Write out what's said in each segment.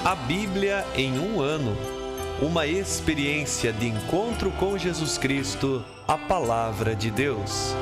A Bíblia em um ano. Uma experiência de encontro com Jesus Cristo, a Palavra de Deus.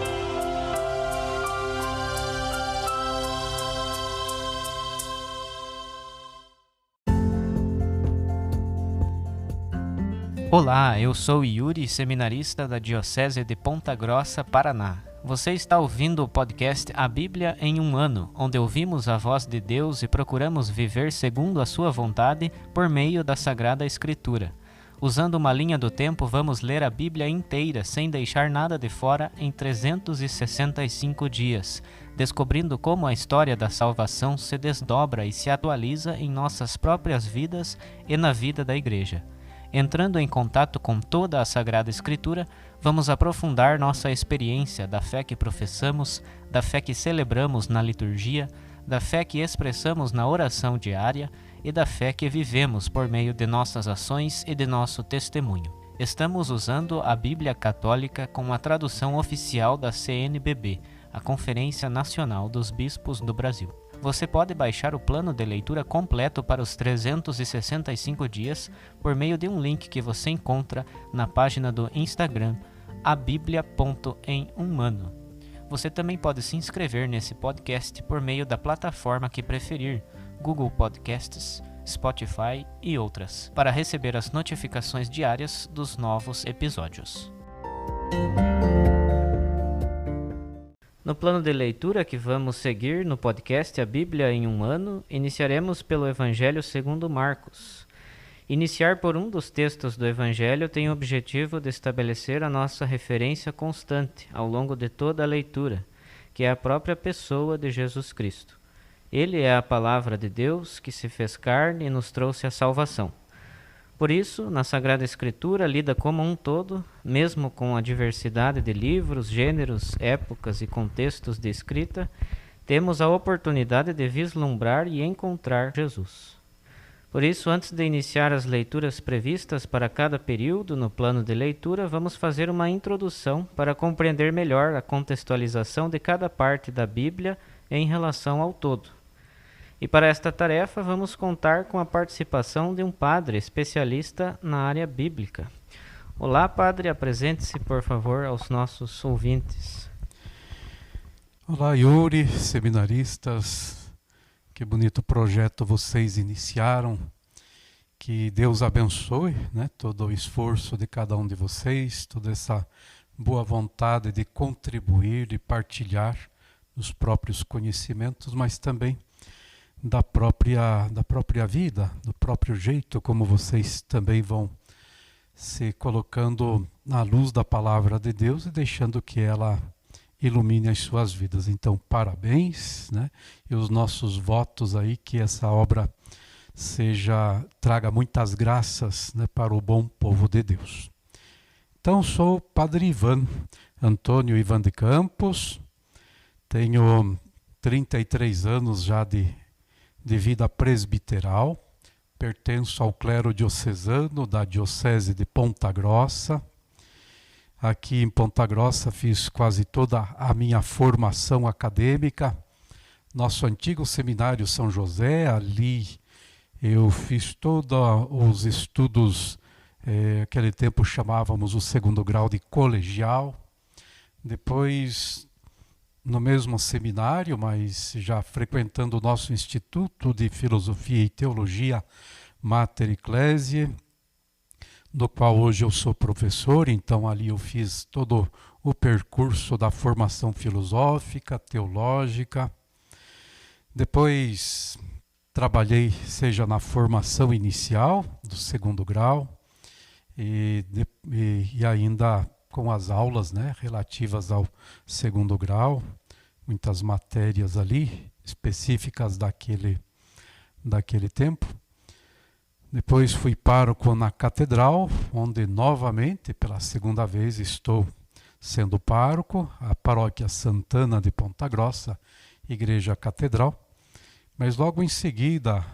Olá, eu sou Yuri, seminarista da Diocese de Ponta Grossa, Paraná. Você está ouvindo o podcast A Bíblia em um ano, onde ouvimos a voz de Deus e procuramos viver segundo a sua vontade por meio da Sagrada Escritura. Usando uma linha do tempo, vamos ler a Bíblia inteira, sem deixar nada de fora, em 365 dias, descobrindo como a história da salvação se desdobra e se atualiza em nossas próprias vidas e na vida da Igreja. Entrando em contato com toda a Sagrada Escritura, vamos aprofundar nossa experiência da fé que professamos, da fé que celebramos na liturgia, da fé que expressamos na oração diária e da fé que vivemos por meio de nossas ações e de nosso testemunho. Estamos usando a Bíblia Católica com a tradução oficial da CNBB, a Conferência Nacional dos Bispos do Brasil. Você pode baixar o plano de leitura completo para os 365 dias por meio de um link que você encontra na página do Instagram, abiblia.emumano. Você também pode se inscrever nesse podcast por meio da plataforma que preferir, Google Podcasts, Spotify e outras, para receber as notificações diárias dos novos episódios. No plano de leitura que vamos seguir no podcast A Bíblia em um ano, iniciaremos pelo Evangelho segundo Marcos. Iniciar por um dos textos do Evangelho tem o objetivo de estabelecer a nossa referência constante ao longo de toda a leitura, que é a própria pessoa de Jesus Cristo. Ele é a Palavra de Deus que se fez carne e nos trouxe a salvação. Por isso, na Sagrada Escritura, lida como um todo, mesmo com a diversidade de livros, gêneros, épocas e contextos de escrita, temos a oportunidade de vislumbrar e encontrar Jesus. Por isso, antes de iniciar as leituras previstas para cada período no plano de leitura, vamos fazer uma introdução para compreender melhor a contextualização de cada parte da Bíblia em relação ao todo. E para esta tarefa, vamos contar com a participação de um padre especialista na área bíblica. Olá, padre, apresente-se, por favor, aos nossos ouvintes. Olá, Yuri, seminaristas, que bonito projeto vocês iniciaram. Que Deus abençoe, todo o esforço de cada um de vocês, toda essa boa vontade de contribuir, de partilhar os próprios conhecimentos, mas também da própria vida, do próprio jeito como vocês também vão se colocando na luz da Palavra de Deus e deixando que ela ilumine as suas vidas. Então, parabéns, e os nossos votos aí, que essa obra traga muitas graças, para o bom povo de Deus. Então, sou o Padre Antônio Ivan de Campos, tenho 33 anos já de vida presbiteral, pertenço ao clero diocesano da Diocese de Ponta Grossa. Aqui em Ponta Grossa fiz quase toda a minha formação acadêmica. Nosso antigo seminário São José, ali eu fiz todos os estudos, aquele tempo chamávamos o segundo grau de colegial. Depois, no mesmo seminário, mas já frequentando o nosso Instituto de Filosofia e Teologia Mater Ecclesiae, do qual hoje eu sou professor. Então ali eu fiz todo o percurso da formação filosófica, teológica. Depois trabalhei, seja na formação inicial do segundo grau e ainda com as aulas, relativas ao segundo grau, muitas matérias ali específicas daquele tempo. Depois fui pároco na catedral, onde novamente, pela segunda vez, estou sendo pároco, a paróquia Santana de Ponta Grossa, Igreja Catedral. Mas logo em seguida,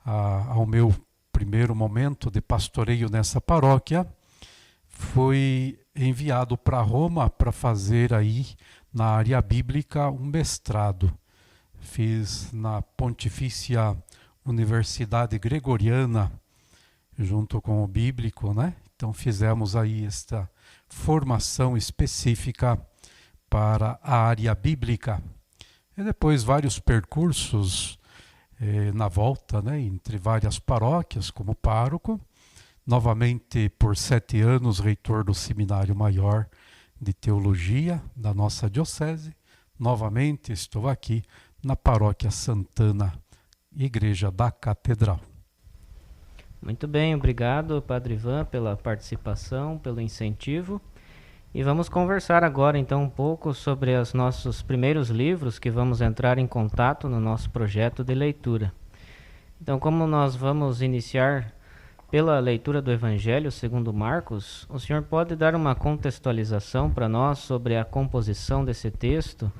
ao meu primeiro momento de pastoreio nessa paróquia, fui enviado para Roma para fazer aí na área bíblica um mestrado. Fiz na Pontifícia Universidade Gregoriana, junto com o Bíblico, né? Então fizemos aí esta formação específica para a área bíblica. E depois vários percursos na volta, né? Entre várias paróquias como pároco. Novamente por 7 anos reitor do Seminário Maior de Teologia da nossa diocese. Novamente estou aqui na Paróquia Santana, Igreja da Catedral. Muito bem, obrigado, Padre Ivan, pela participação, pelo incentivo. E vamos conversar agora então um pouco sobre os nossos primeiros livros que vamos entrar em contato no nosso projeto de leitura. Então, como nós vamos iniciar pela leitura do Evangelho segundo Marcos, o senhor pode dar uma contextualização para nós sobre a composição desse texto,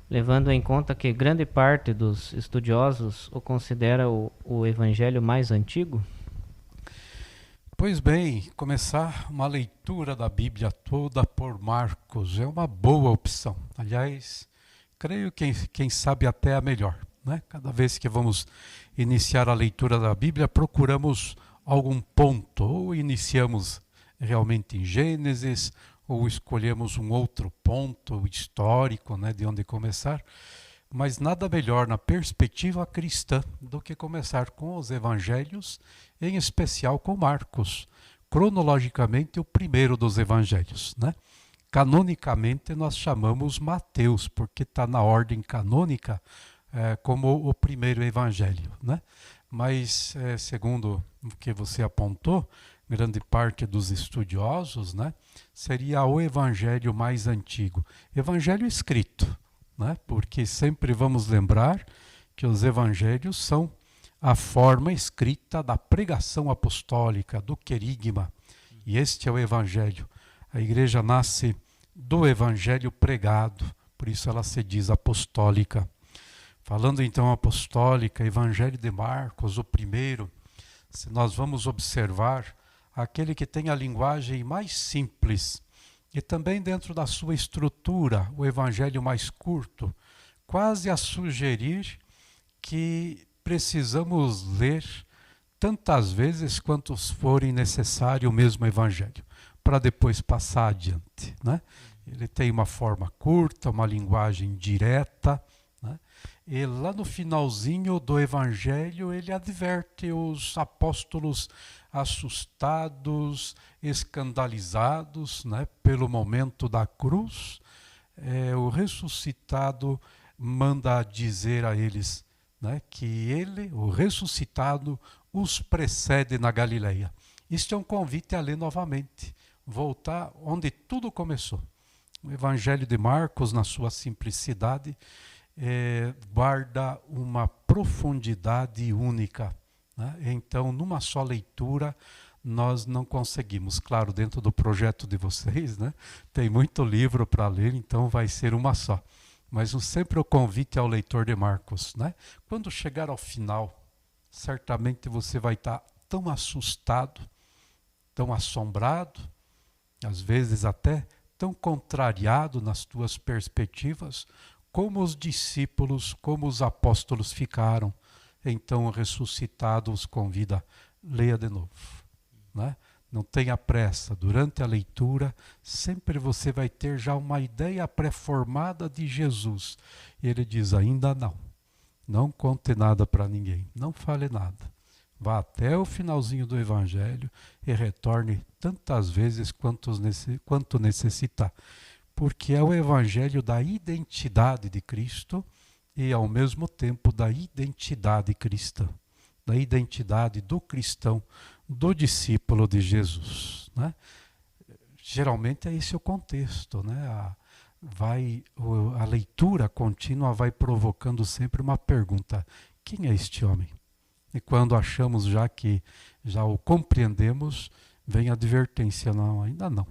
levando em conta que grande parte dos estudiosos o considera o Evangelho mais antigo? Pois bem, começar uma leitura da Bíblia toda por Marcos é uma boa opção. Aliás, creio que quem sabe até a melhor, né? Cada vez que vamos iniciar a leitura da Bíblia, procuramos algum ponto, ou iniciamos realmente em Gênesis, ou escolhemos um outro ponto histórico, né, de onde começar. Mas nada melhor na perspectiva cristã do que começar com os evangelhos, em especial com Marcos, cronologicamente o primeiro dos evangelhos, né? Canonicamente nós chamamos Mateus, porque está na ordem canônica como o primeiro evangelho, né? Mas, segundo o que você apontou, grande parte dos estudiosos, né, seria o evangelho mais antigo. Evangelho escrito, né, porque sempre vamos lembrar que os evangelhos são a forma escrita da pregação apostólica, do querigma. E este é o evangelho. A igreja nasce do evangelho pregado, por isso ela se diz apostólica. Falando então apostólica, Evangelho de Marcos, o primeiro, se nós vamos observar aquele que tem a linguagem mais simples e também dentro da sua estrutura, o Evangelho mais curto, quase a sugerir que precisamos ler tantas vezes quantos forem necessário o mesmo Evangelho, para depois passar adiante, né? Ele tem uma forma curta, uma linguagem direta, né? E lá no finalzinho do Evangelho ele adverte os apóstolos assustados, escandalizados, né, pelo momento da cruz. O ressuscitado manda dizer a eles, né, que ele, o ressuscitado, os precede na Galileia. Isto é um convite a ler novamente, voltar onde tudo começou. O Evangelho de Marcos, na sua simplicidade, guarda uma profundidade única, né? Então, numa só leitura, nós não conseguimos. Claro, dentro do projeto de vocês, né, tem muito livro para ler, então vai ser uma só. Mas sempre o convite ao leitor de Marcos, né? Quando chegar ao final, certamente você vai estar tão assustado, tão assombrado, às vezes até tão contrariado nas tuas perspectivas, como os discípulos, como os apóstolos ficaram. Então o ressuscitado os convida, leia de novo, né? Não tenha pressa, durante a leitura sempre você vai ter já uma ideia pré-formada de Jesus. E ele diz, ainda não conte nada para ninguém, não fale nada. Vá até o finalzinho do Evangelho e retorne tantas vezes quanto necessitar. Porque é o Evangelho da identidade de Cristo e, ao mesmo tempo, da identidade cristã, da identidade do cristão, do discípulo de Jesus, né? Geralmente é esse o contexto, né? A leitura contínua vai provocando sempre uma pergunta: quem é este homem? E quando achamos já que já o compreendemos, vem a advertência: não, ainda não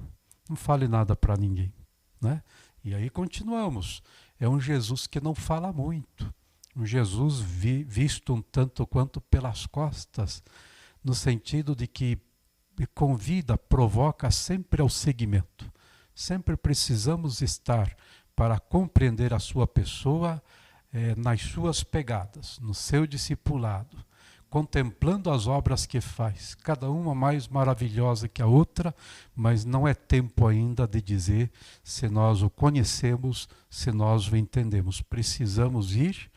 fale nada para ninguém, né? E aí continuamos. É um Jesus que não fala muito, um Jesus visto um tanto quanto pelas costas, no sentido de que convida, provoca sempre ao seguimento. Sempre precisamos estar para compreender a sua pessoa nas suas pegadas, no seu discipulado. contemplando as obras que faz, cada uma mais maravilhosa que a outra, mas não é tempo ainda de dizer se nós o conhecemos, se nós o entendemos. Precisamos ir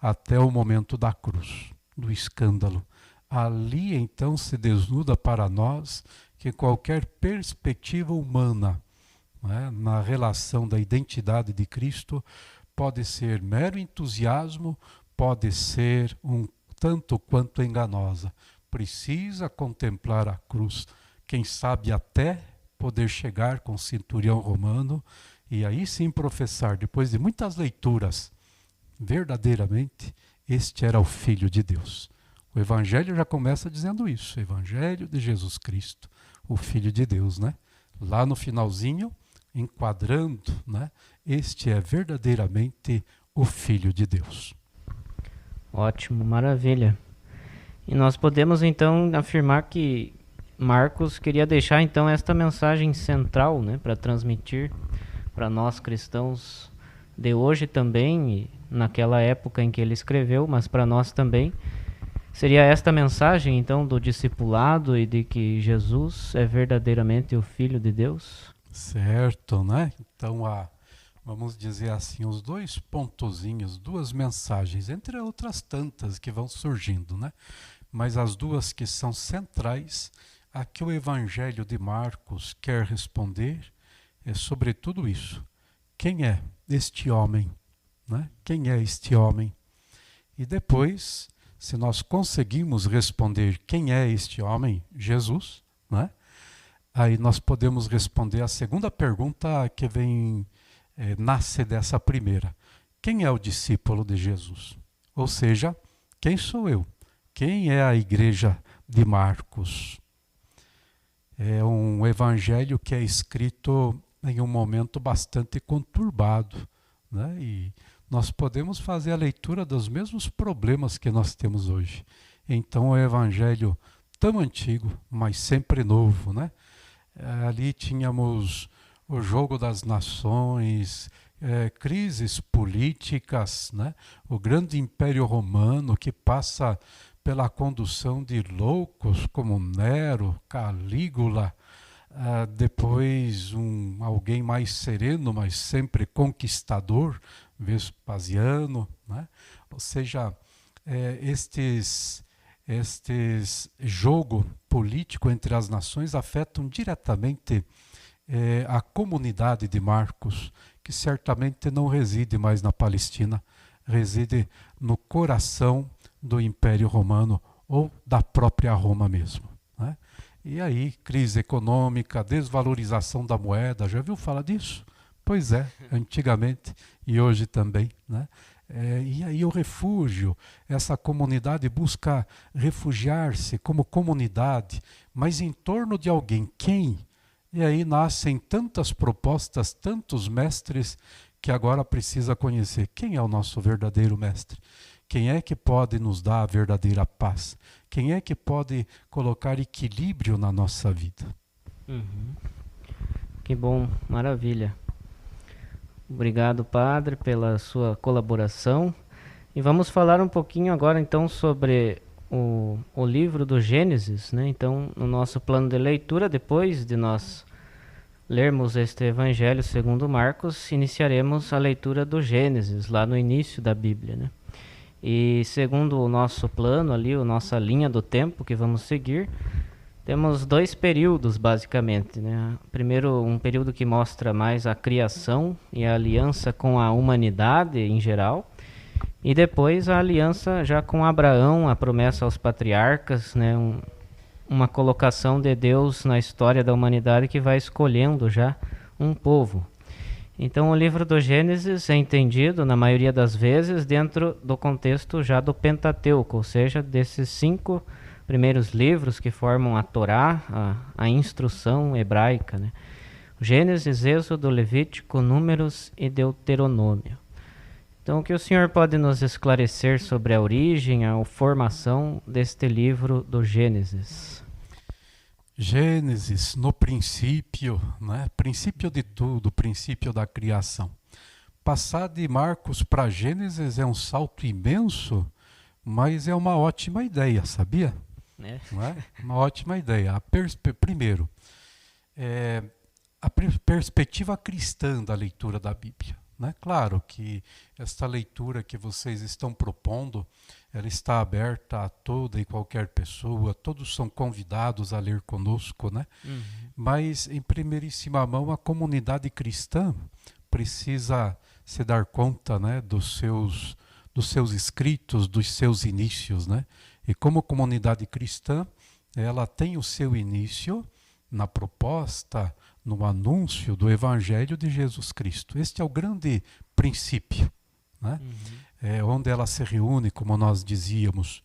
até o momento da cruz, do escândalo. Ali então se desnuda para nós que qualquer perspectiva humana, né, na relação da identidade de Cristo pode ser mero entusiasmo, pode ser um tanto quanto enganosa. Precisa contemplar a cruz, quem sabe até poder chegar com o centurião romano e aí sim professar, depois de muitas leituras, verdadeiramente este era o Filho de Deus. O Evangelho já começa dizendo isso, o Evangelho de Jesus Cristo, o Filho de Deus, né? Lá no finalzinho, enquadrando, né? Este é verdadeiramente o Filho de Deus. Ótimo, maravilha. E nós podemos então afirmar que Marcos queria deixar então esta mensagem central, né, para transmitir para nós cristãos de hoje também, e naquela época em que ele escreveu, mas para nós também. Seria esta mensagem então do discipulado e de que Jesus é verdadeiramente o Filho de Deus? Certo, né? Então vamos dizer assim, os dois pontozinhos, duas mensagens, entre outras tantas que vão surgindo, né? Mas as duas que são centrais, a que o Evangelho de Marcos quer responder é sobre tudo isso. Quem é este homem? Né? Quem é este homem? E depois, se nós conseguimos responder quem é este homem, Jesus, né? Aí nós podemos responder a segunda pergunta que nasce dessa primeira. Quem é o discípulo de Jesus? Ou seja, quem sou eu? Quem é a igreja de Marcos? É um evangelho que é escrito em um momento bastante conturbado, né? E nós podemos fazer a leitura dos mesmos problemas que nós temos hoje. Então é um evangelho tão antigo, mas sempre novo, né? Ali tínhamos o jogo das nações, crises políticas, né? O grande Império Romano que passa pela condução de loucos como Nero, Calígula, depois alguém mais sereno, mas sempre conquistador, Vespasiano, né? Ou seja, estes jogo político entre as nações afetam diretamente a comunidade de Marcos, que certamente não reside mais na Palestina, reside no coração do Império Romano ou da própria Roma mesmo, né? E aí, crise econômica, desvalorização da moeda, já viu falar disso? Pois é, antigamente e hoje também, né? E aí o refúgio, essa comunidade busca refugiar-se como comunidade, mas em torno de alguém. Quem? E aí nascem tantas propostas, tantos mestres, que agora precisa conhecer quem é o nosso verdadeiro mestre. Quem é que pode nos dar a verdadeira paz? Quem é que pode colocar equilíbrio na nossa vida? Que bom, maravilha. Obrigado, Padre, pela sua colaboração. E vamos falar um pouquinho agora, então, sobre o livro do Gênesis, né? Então, no nosso plano de leitura, depois de nós lermos este Evangelho segundo Marcos, iniciaremos a leitura do Gênesis, lá no início da Bíblia, né? E segundo o nosso plano ali, a nossa linha do tempo que vamos seguir, temos dois períodos basicamente, né? Primeiro, um período que mostra mais a criação e a aliança com a humanidade em geral, e depois a aliança já com Abraão, a promessa aos patriarcas, né? Uma colocação de Deus na história da humanidade que vai escolhendo já um povo. Então o livro do Gênesis é entendido, na maioria das vezes, dentro do contexto já do Pentateuco, ou seja, desses 5 primeiros livros que formam a Torá, a instrução hebraica, né? Gênesis, Êxodo, Levítico, Números e Deuteronômio. Então o que o senhor pode nos esclarecer sobre a origem, a formação deste livro do Gênesis? Gênesis, no princípio, né? Princípio de tudo, princípio da criação. Passar de Marcos para Gênesis é um salto imenso, mas é uma ótima ideia, sabia? Não é? Uma ótima ideia. Primeiro, a perspectiva cristã da leitura da Bíblia. Né? Claro que esta leitura que vocês estão propondo, ela está aberta a toda e qualquer pessoa, todos são convidados a ler conosco, né? Mas, em primeiríssima mão, a comunidade cristã precisa se dar conta, né, dos seus escritos, dos seus inícios, né? E como comunidade cristã, ela tem o seu início na proposta, no anúncio do Evangelho de Jesus Cristo. Este é o grande princípio, né? É onde ela se reúne, como nós dizíamos.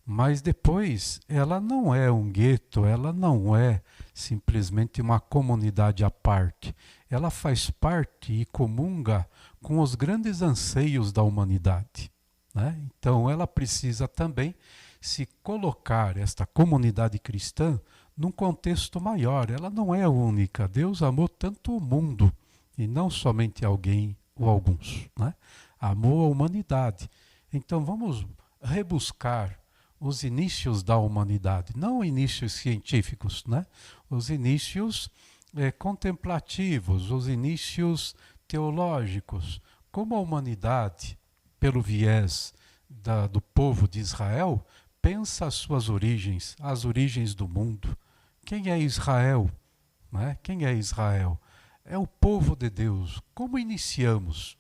Mas depois, ela não é um gueto, ela não é simplesmente uma comunidade à parte. Ela faz parte e comunga com os grandes anseios da humanidade, né? Então, ela precisa também se colocar, esta comunidade cristã, num contexto maior. Ela não é única. Deus amou tanto o mundo, e não somente alguém ou alguns, né? Amou a humanidade. Então vamos rebuscar os inícios da humanidade, não inícios científicos, né? Os inícios contemplativos, os inícios teológicos, como a humanidade, pelo viés do povo de Israel, pensa as suas origens, as origens do mundo. Quem é Israel? Né? Quem é Israel? É o povo de Deus. Como iniciamos?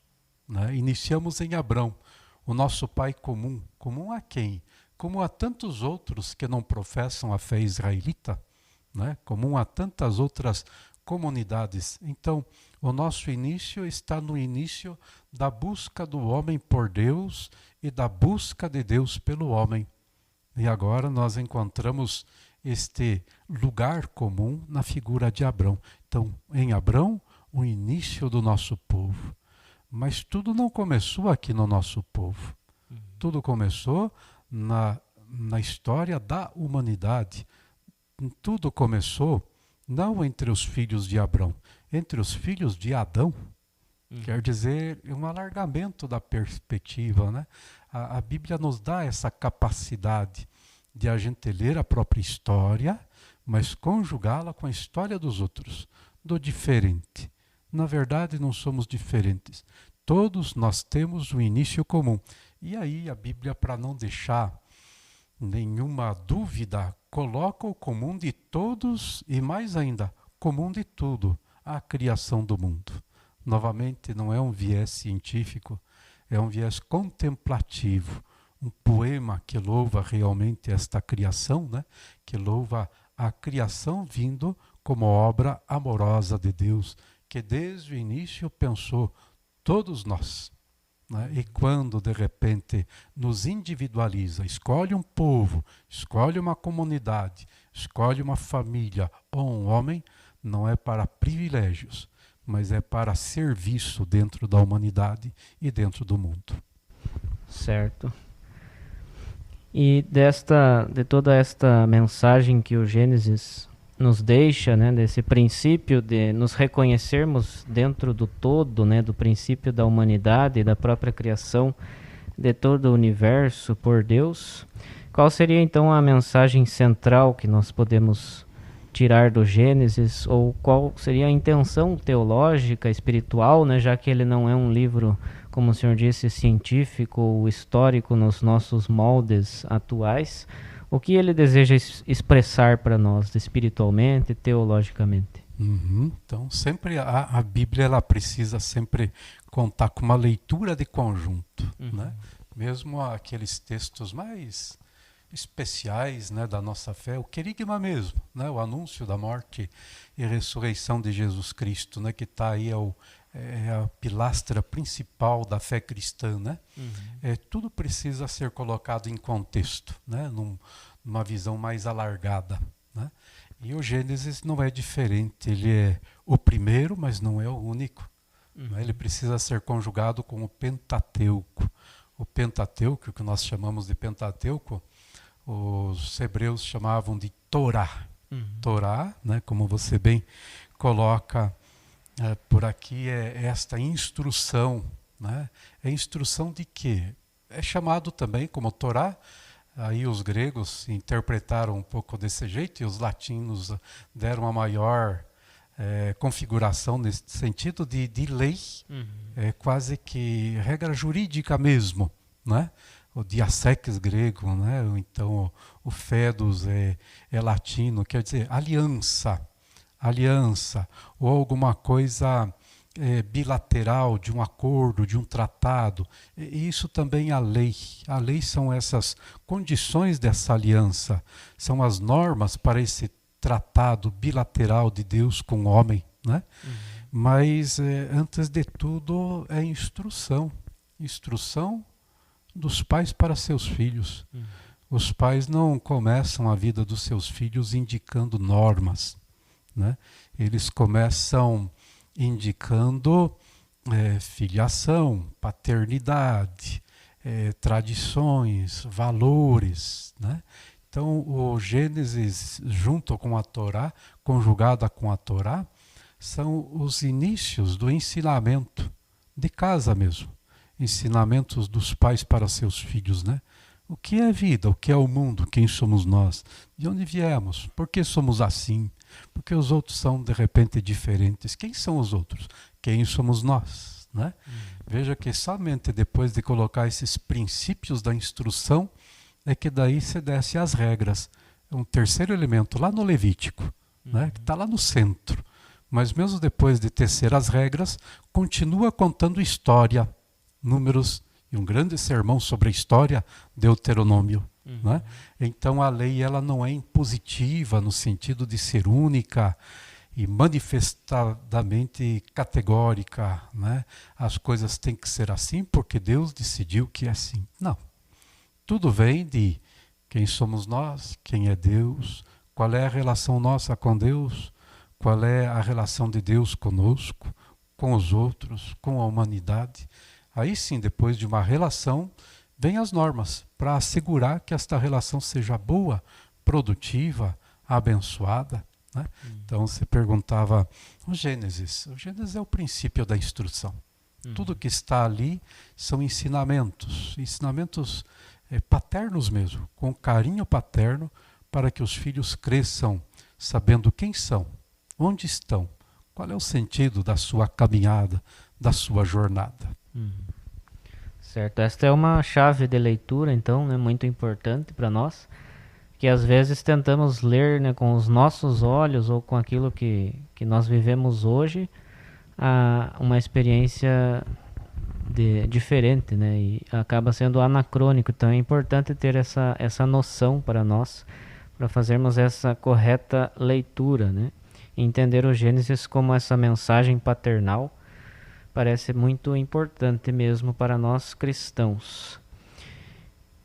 Né? Iniciamos em Abrão, o nosso pai comum. Comum a quem? Como a tantos outros que não professam a fé israelita, né? Comum a tantas outras comunidades. Então, o nosso início está no início da busca do homem por Deus e da busca de Deus pelo homem. E agora nós encontramos este lugar comum na figura de Abrão. Então, em Abrão, o início do nosso povo. Mas tudo não começou aqui no nosso povo. Tudo começou na história da humanidade. Tudo começou não entre os filhos de Abrão, entre os filhos de Adão. Quer dizer, um alargamento da perspectiva, né? A Bíblia nos dá essa capacidade de a gente ler a própria história, mas conjugá-la com a história dos outros, do diferente. Na verdade, não somos diferentes. Todos nós temos um início comum. E aí a Bíblia, para não deixar nenhuma dúvida, coloca o comum de todos e, mais ainda, comum de tudo, a criação do mundo. Novamente, não é um viés científico, é um viés contemplativo, um poema que louva realmente esta criação, né? Que louva a criação vindo como obra amorosa de Deus, que desde o início pensou todos nós, né? E quando de repente nos individualiza, escolhe um povo, escolhe uma comunidade, escolhe uma família ou um homem, não é para privilégios, mas é para serviço dentro da humanidade e dentro do mundo. Certo. E de toda esta mensagem que o Gênesis nos deixa, né, desse princípio de nos reconhecermos dentro do todo, né, do princípio da humanidade, da própria criação de todo o universo por Deus, qual seria então a mensagem central que nós podemos tirar do Gênesis, ou qual seria a intenção teológica, espiritual, né, já que ele não é um livro, como o senhor disse, científico ou histórico nos nossos moldes atuais? O que ele deseja expressar para nós, espiritualmente, teologicamente? Então, sempre a Bíblia ela precisa sempre contar com uma leitura de conjunto, né? Mesmo aqueles textos mais especiais, né, da nossa fé, o querigma mesmo, né, o anúncio da morte e ressurreição de Jesus Cristo, né, que está aí é a pilastra principal da fé cristã, né? Tudo precisa ser colocado em contexto, né, numa visão mais alargada, né? E o Gênesis não é diferente, ele é o primeiro, mas não é o único. Né? Ele precisa ser conjugado com o Pentateuco. O Pentateuco, que nós chamamos de Pentateuco, os hebreus chamavam de Torá. Torá, né, como você bem coloca por aqui, é esta instrução. Né? É instrução de quê? é chamado também como Torá. Aí os gregos interpretaram um pouco desse jeito e os latinos deram uma maior configuração nesse sentido de lei, quase que regra jurídica mesmo, né? O diaseques grego, né? Então o fedos é latino, quer dizer aliança, ou alguma coisa bilateral, de um acordo, de um tratado. E isso também é a lei. A lei são essas condições dessa aliança, são as normas para esse tratado bilateral de Deus com o homem, né? Mas antes de tudo é instrução dos pais para seus filhos. Os pais não começam a vida dos seus filhos indicando normas, né? Eles começam indicando filiação, paternidade, tradições, valores, né? Então o Gênesis junto com a Torá, conjugada com a Torá, são os inícios do ensinamento de casa mesmo, ensinamentos dos pais para seus filhos, né? O que é vida, o que é o mundo, quem somos nós, de onde viemos, por que somos assim, porque os outros são de repente diferentes. Quem são os outros? Quem somos nós, né? Veja que somente depois de colocar esses princípios da instrução é que daí se desce as regras. É um terceiro elemento lá no Levítico, né? Que está lá no centro. Mas mesmo depois de tecer as regras, continua contando história, números e um grande sermão sobre a história, Deuteronômio. Né? Então a lei ela não é impositiva no sentido de ser única e manifestadamente categórica, né? As coisas têm que ser assim porque Deus decidiu que é assim. Não. Tudo vem de quem somos nós, quem é Deus, qual é a relação nossa com Deus, qual é a relação de Deus conosco, com os outros, com a humanidade. Aí sim, depois de uma relação, vem as normas para assegurar que esta relação seja boa, produtiva, abençoada, né? Então você perguntava o Gênesis é o princípio da instrução. Tudo que está ali são ensinamentos paternos mesmo, com carinho paterno, para que os filhos cresçam sabendo quem são, onde estão, qual é o sentido da sua caminhada, da sua jornada. Certo, esta é uma chave de leitura, então, né, muito importante para nós, que às vezes tentamos ler, né, com os nossos olhos ou com aquilo que nós vivemos hoje, uma experiência diferente, né, e acaba sendo anacrônico. Então é importante ter essa noção para nós, para fazermos essa correta leitura, né, e entender o Gênesis como essa mensagem paternal. Parece muito importante mesmo para nós cristãos.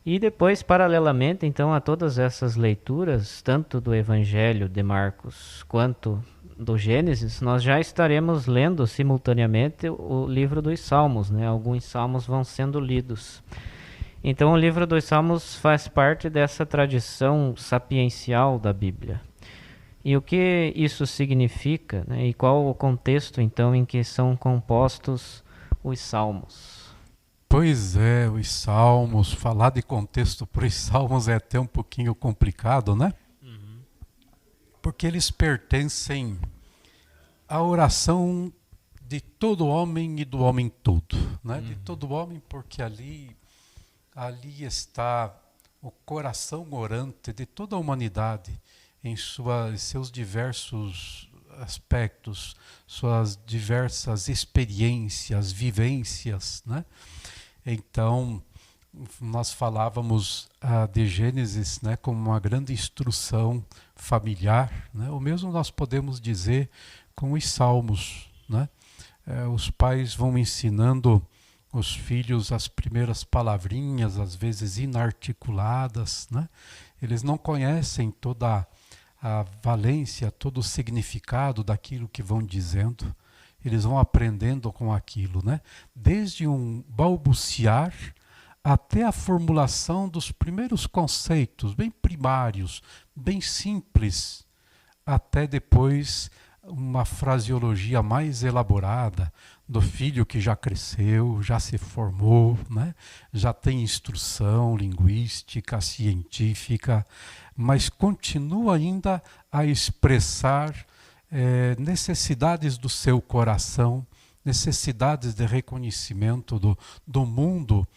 E depois, paralelamente, então, a todas essas leituras, tanto do Evangelho de Marcos quanto do Gênesis, nós já estaremos lendo simultaneamente o livro dos Salmos, né? Alguns salmos vão sendo lidos. Então, o livro dos Salmos faz parte dessa tradição sapiencial da Bíblia. E o que isso significa, né? E qual o contexto, então, em que são compostos os salmos? Pois é, os salmos, falar de contexto para os salmos é até um pouquinho complicado, né? Porque eles pertencem à oração de todo homem e do homem todo, né? De todo homem, porque ali está o coração orante de toda a humanidade, em seus diversos aspectos, suas diversas experiências, vivências, né? Então, nós falávamos de Gênesis, né, como uma grande instrução familiar, né? O mesmo nós podemos dizer com os Salmos, né? Os pais vão ensinando os filhos as primeiras palavrinhas, às vezes inarticuladas, né? Eles não conhecem toda a valência, todo o significado daquilo que vão dizendo. Eles vão aprendendo com aquilo, né? Desde um balbuciar até a formulação dos primeiros conceitos, bem primários, bem simples, até depois uma fraseologia mais elaborada do filho que já cresceu, já se formou, né? Já tem instrução linguística, científica, mas continua ainda a expressar necessidades do seu coração, necessidades de reconhecimento do mundo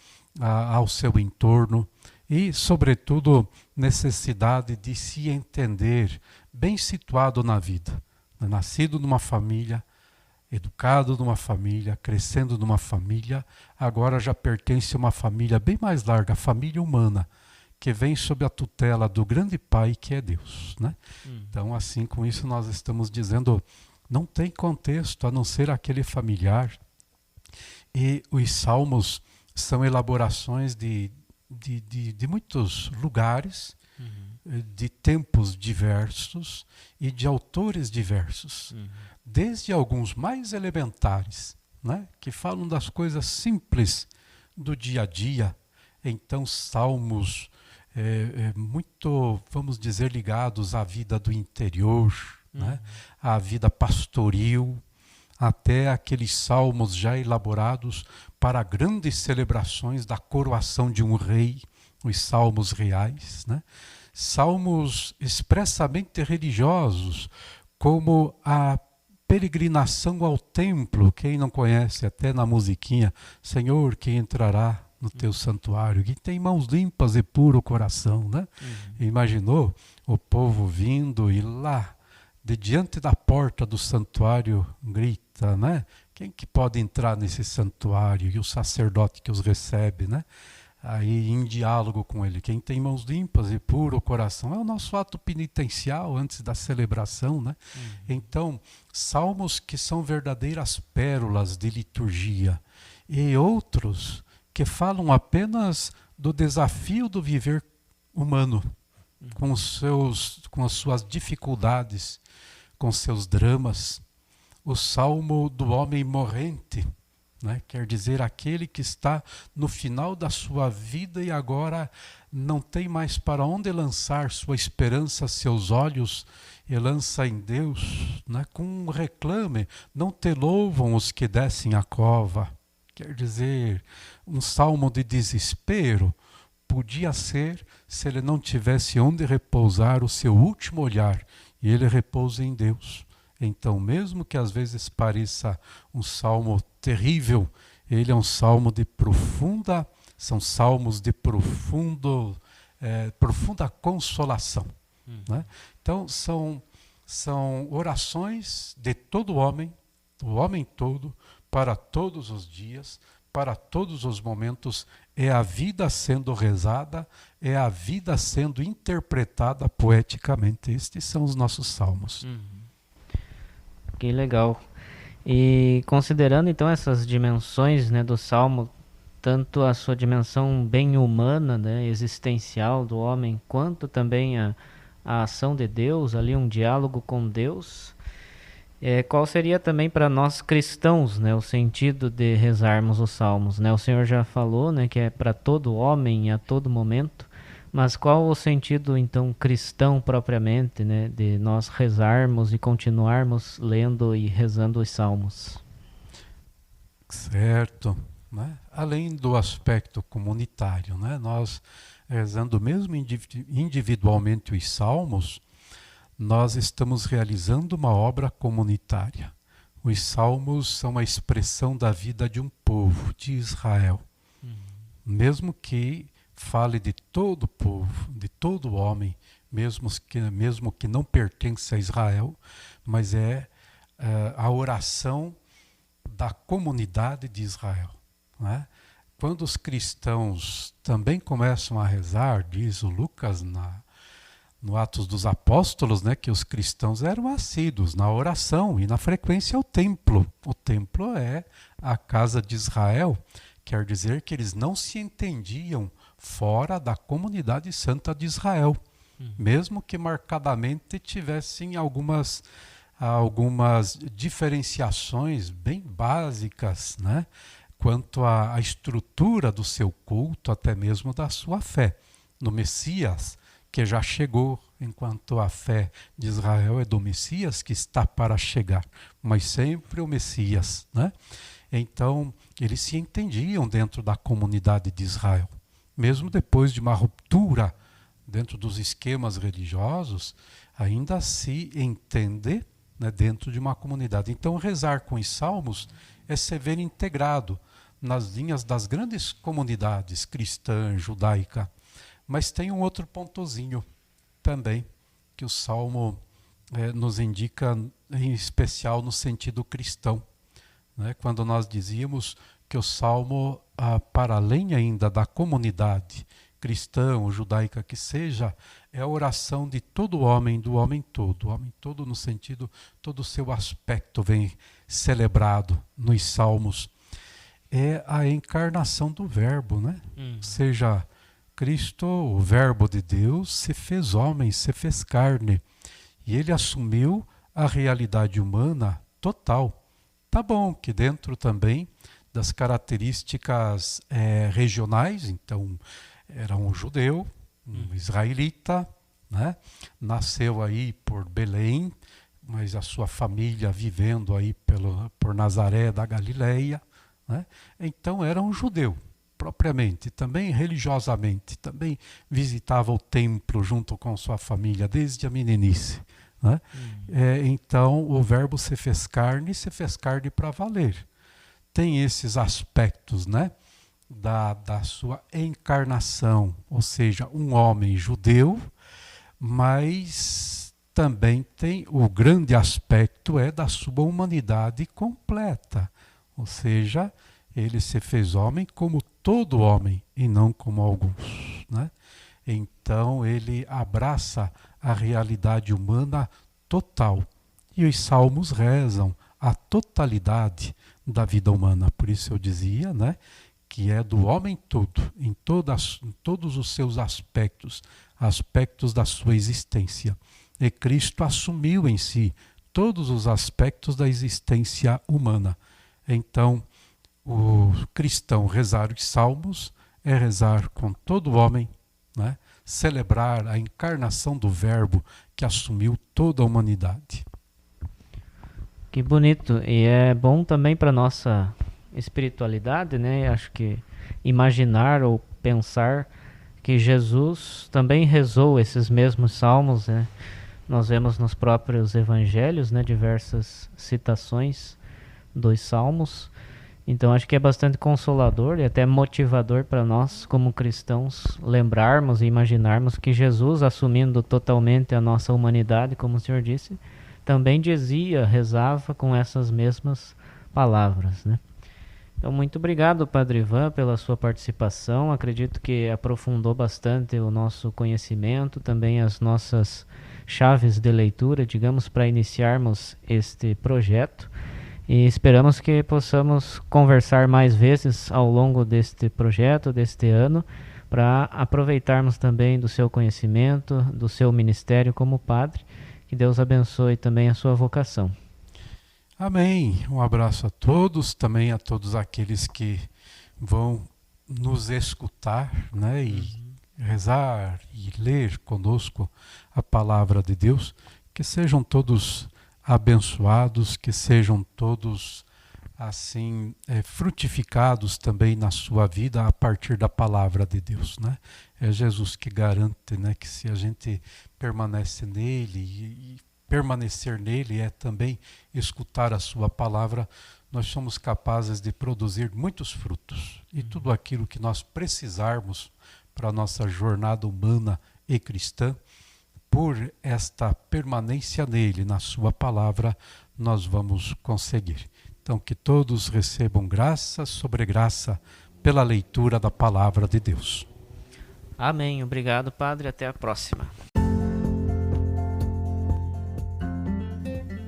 ao seu entorno e, sobretudo, necessidade de se entender bem situado na vida. Nascido numa família, educado numa família, crescendo numa família, agora já pertence a uma família bem mais larga, a família humana, que vem sob a tutela do grande Pai que é Deus, né? Então, assim, com isso nós estamos dizendo, não tem contexto a não ser aquele familiar. E os salmos são elaborações de muitos lugares, de tempos diversos e de autores diversos, desde alguns mais elementares, né, que falam das coisas simples do dia a dia. Então, salmos muito, vamos dizer, ligados à vida do interior, né, à vida pastoril, até aqueles salmos já elaborados para grandes celebrações da coroação de um rei, os salmos reais, né? Salmos expressamente religiosos, como a peregrinação ao templo. Quem não conhece, até na musiquinha, Senhor, quem entrará no teu santuário, que tem mãos limpas e puro coração, né? Imaginou o povo vindo e lá, de diante da porta do santuário, grita, né? Quem que pode entrar nesse santuário? E o sacerdote que os recebe, né? Aí em diálogo com ele, quem tem mãos limpas e puro coração, é o nosso ato penitencial antes da celebração, né? Então, salmos que são verdadeiras pérolas de liturgia, e outros que falam apenas do desafio do viver humano, com as suas dificuldades, com seus dramas. O salmo do homem morrente, né? Quer dizer, aquele que está no final da sua vida e agora não tem mais para onde lançar sua esperança, seus olhos, e lança em Deus, né? Com um reclame, não te louvam os que descem a cova. Quer dizer, um salmo de desespero podia ser se ele não tivesse onde repousar o seu último olhar, e ele repousa em Deus. Então, mesmo que às vezes pareça um salmo terrível, ele é um salmo de são salmos de profunda consolação, né? Então, são orações de todo homem, o homem todo, para todos os dias, para todos os momentos. É a vida sendo rezada, é a vida sendo interpretada poeticamente. Estes são os nossos salmos. Que legal. E considerando então essas dimensões, né, do salmo, tanto a sua dimensão bem humana, né, existencial do homem, quanto também a ação de Deus, ali um diálogo com Deus, qual seria também para nós cristãos, né, o sentido de rezarmos os salmos, né? O Senhor já falou, né, que é para todo homem, a todo momento, mas qual o sentido então cristão propriamente, né, de nós rezarmos e continuarmos lendo e rezando os salmos? Certo, né? Além do aspecto comunitário, né, nós rezando mesmo individualmente os salmos, nós estamos realizando uma obra comunitária. Os salmos são a expressão da vida de um povo, de Israel. Mesmo que fale de todo o povo, de todo homem, mesmo que não pertença a Israel, mas é a oração da comunidade de Israel, né? Quando os cristãos também começam a rezar, diz o Lucas no Atos dos Apóstolos, né, que os cristãos eram assíduos na oração e na frequência ao templo. O templo é a casa de Israel, quer dizer que eles não se entendiam fora da comunidade santa de Israel, mesmo que marcadamente tivessem algumas diferenciações bem básicas, né, quanto à estrutura do seu culto, até mesmo da sua fé no Messias, que já chegou, enquanto a fé de Israel é do Messias que está para chegar, mas sempre o Messias, né? Então, eles se entendiam dentro da comunidade de Israel. Mesmo depois de uma ruptura dentro dos esquemas religiosos, ainda se entende, né, dentro de uma comunidade. Então, rezar com os salmos é se ver integrado nas linhas das grandes comunidades cristã, judaica. Mas tem um outro pontozinho também, que o Salmo nos indica, em especial no sentido cristão. Né? Quando nós dizíamos que o Salmo, para além ainda da comunidade cristã ou judaica que seja, é a oração de todo homem, do homem todo no sentido, todo o seu aspecto vem celebrado nos Salmos. É a encarnação do Verbo, né? Seja Cristo, o Verbo de Deus, se fez homem, se fez carne. E ele assumiu a realidade humana total. Tá bom que dentro também das características regionais, então era um judeu, um israelita, né? Nasceu aí por Belém, mas a sua família vivendo aí por Nazaré da Galileia, né? Então era um judeu, propriamente, também religiosamente, também visitava o templo junto com sua família desde a meninice, né? Então o Verbo se fez carne para valer. Tem esses aspectos, né, da sua encarnação, ou seja, um homem judeu, mas também tem o grande aspecto da sua humanidade completa, ou seja, ele se fez homem como todo homem e não como alguns, né? Então ele abraça a realidade humana total. E os salmos rezam a totalidade da vida humana. Por isso eu dizia, né, que é do homem todo, em todos os seus aspectos da sua existência. E Cristo assumiu em si todos os aspectos da existência humana. Então, o cristão rezar os salmos é rezar com todo homem, né? Celebrar a encarnação do Verbo que assumiu toda a humanidade. Que bonito. E é bom também para nossa espiritualidade, né? Acho que imaginar ou pensar que Jesus também rezou esses mesmos salmos, né? Nós vemos nos próprios evangelhos, né, diversas citações dos salmos. Então acho que é bastante consolador e até motivador para nós como cristãos lembrarmos e imaginarmos que Jesus, assumindo totalmente a nossa humanidade, como o senhor disse, também dizia, rezava com essas mesmas palavras, né? Então muito obrigado, Padre Ivan, pela sua participação. Acredito que aprofundou bastante o nosso conhecimento, também as nossas chaves de leitura, digamos, para iniciarmos este projeto. E esperamos que possamos conversar mais vezes ao longo deste projeto, deste ano, para aproveitarmos também do seu conhecimento, do seu ministério como padre. Que Deus abençoe também a sua vocação. Amém. Um abraço a todos, também a todos aqueles que vão nos escutar, né, e rezar e ler conosco a palavra de Deus. Que sejam todos abençoados, que sejam todos assim frutificados também na sua vida a partir da palavra de Deus, né? É Jesus que garante, né, que se a gente permanece nele e permanecer nele é também escutar a sua palavra, nós somos capazes de produzir muitos frutos. E tudo aquilo que nós precisarmos para a nossa jornada humana e cristã, por esta permanência nele, na sua palavra, nós vamos conseguir. Então, que todos recebam graça sobre graça pela leitura da palavra de Deus. Amém. Obrigado, Padre. Até a próxima.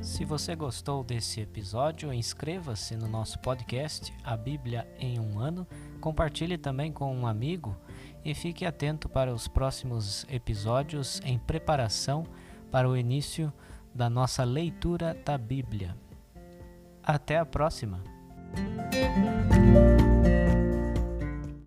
Se você gostou desse episódio, inscreva-se no nosso podcast A Bíblia em um Ano, compartilhe também com um amigo e fique atento para os próximos episódios em preparação para o início da nossa leitura da Bíblia. Até a próxima!